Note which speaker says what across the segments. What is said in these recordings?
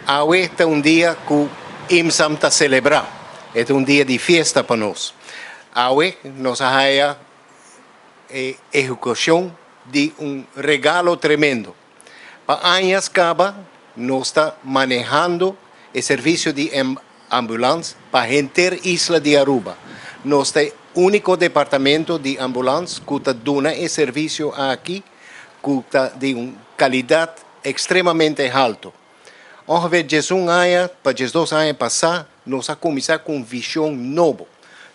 Speaker 1: Hoje é dia que o IMSAM está celebrando. É dia de festa para nós. Hoje nós temos a execução de regalo tremendo. Para anos acaba, nós estamos manejando o serviço de ambulância para a isla de Aruba. Nós temos o único departamento de ambulância que está dando esse serviço aqui, que está de uma qualidade extremamente alta. Hoje, para 2 anos passar, nós vamos começar com uma visão nova.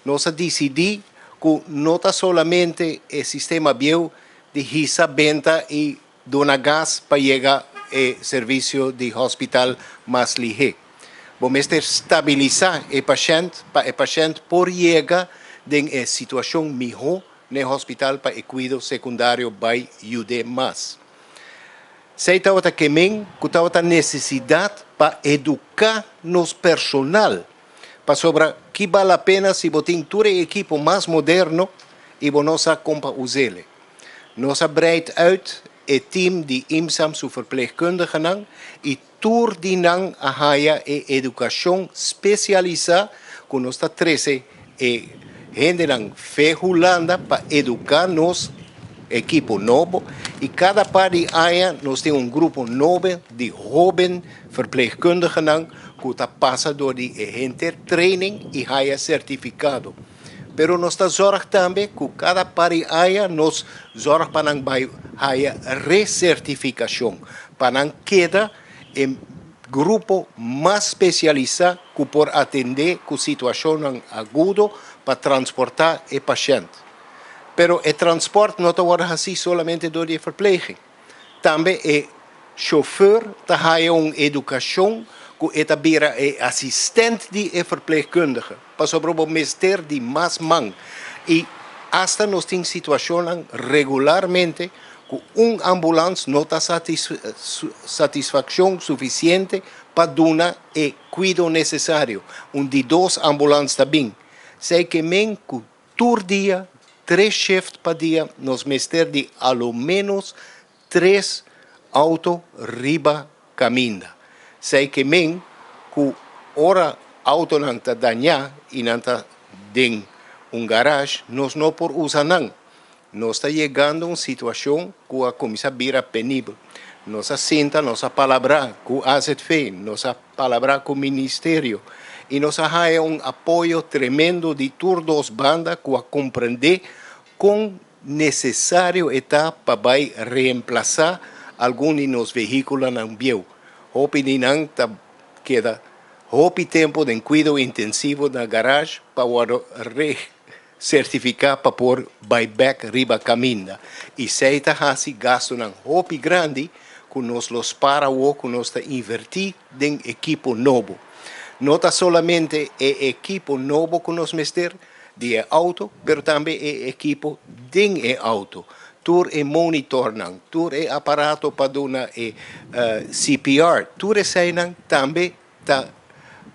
Speaker 1: Nós decidimos que não está somente o sistema bio de risa-venda e donar gás para chegar ao serviço de hospital mais ligeiro. Vamos estabilizar o paciente, para o paciente por chegar em uma situação melhor no hospital para o cuidado secundário vai ajudar mais. Se estava também que a necessidade para educar nos personal, para sobre que vale a pena se você tem todo o equipo mais moderno e você não sabe como usá-lo. Nós abreiden uit o time de IMSAM, seu verpleegkundigen, e toordinam a educação especializada, que nós trazemos gente ferrolanda para educar nos equipo novo, e cada par de anos nós temos grupo novo de jovens verpleegkundigen que passa por de training e certificado. Pero nós zorgamos também que cada par de anos nós zorgamos para a recertificação, para quedar em grupo mais especializado que por atender a situação aguda para transportar o paciente. Pero o transporte não está assim somente do verpleging. Também o chauffeur tem uma educação que é assistente de verpleegkundige, para sobre o mestre de mais mão. E hasta nós temos situação regularmente que ambulância não está satisfação suficiente para dar o cuidado necessário. De 2 ambulâncias também. Sei que mesmo que todo dia 3 shifts para dia, nos mestre de ao menos 3 autos riba caminho. Sei que mesmo que ora auto não está danhado e não está em garagem, nós não podemos usar não. Nós está chegando a uma situação que a começa a virar penível. Nós senta, nós palavra com a AZF, nós palavra com o Ministério. E nós temos apoio tremendo de todas as bandas que a compreender com necessário está para reemplazar alguns de nos veículos não bio. Hope não queda tempo de cuidado intensivo na garagem para certificar para pôr buyback riba caminho. E se está assim gasto um hope grande que nós los para o que nós invertir em equipo novo. Não está somente o equipo novo que nós meter de auto, mas também o equipo de auto. Tudo é monitor, tudo é aparato para dar CPR, tudo isso também está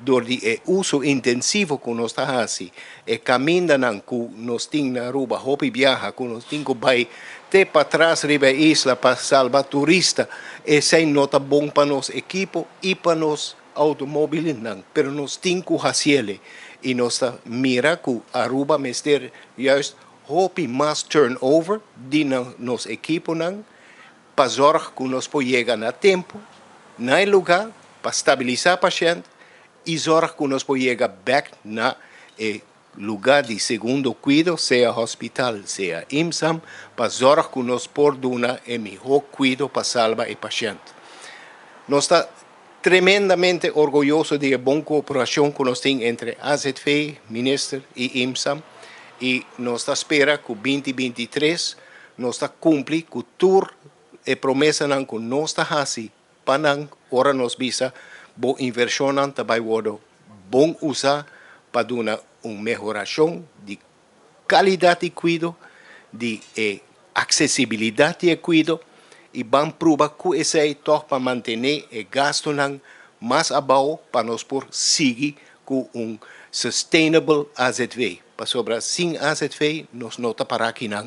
Speaker 1: do uso intensivo que nós está assim. E caminho que nós temos na Aruba, hopi viaja, que nós temos que vai até para trás riba isla para salvar turista, esse não está bom para nosso equipo e para nos automóveis não, pero nós temos que fazer e nós mira que Aruba mestre juist hopi mais turnover de nos equipo não, para zorgar que nós podemos chegar a tempo, no lugar, para estabilizar o paciente e zorgar que nós podemos chegar back na lugar de segundo cuidado, seja hospital, seja IMSAM, para zorgar que nós podemos dar o melhor cuidado para salvar o paciente. Nós estamos tremendamente orgulhosos da boa cooperação que nós temos entre a AZF, Ministério e IMSAM, e nós esperamos que 2023 nós cumprir com toda a promessa que nós fazemos para ora nós visa boa inversão também bom usar para dar uma melhoração de qualidade de cuidado, de acessibilidade de cuidado, e vamos provar que esse é para manter o gasto mais abaixo para nós por seguir com sustainable AZV. Para sobre sem AZV, nós não está para aqui não.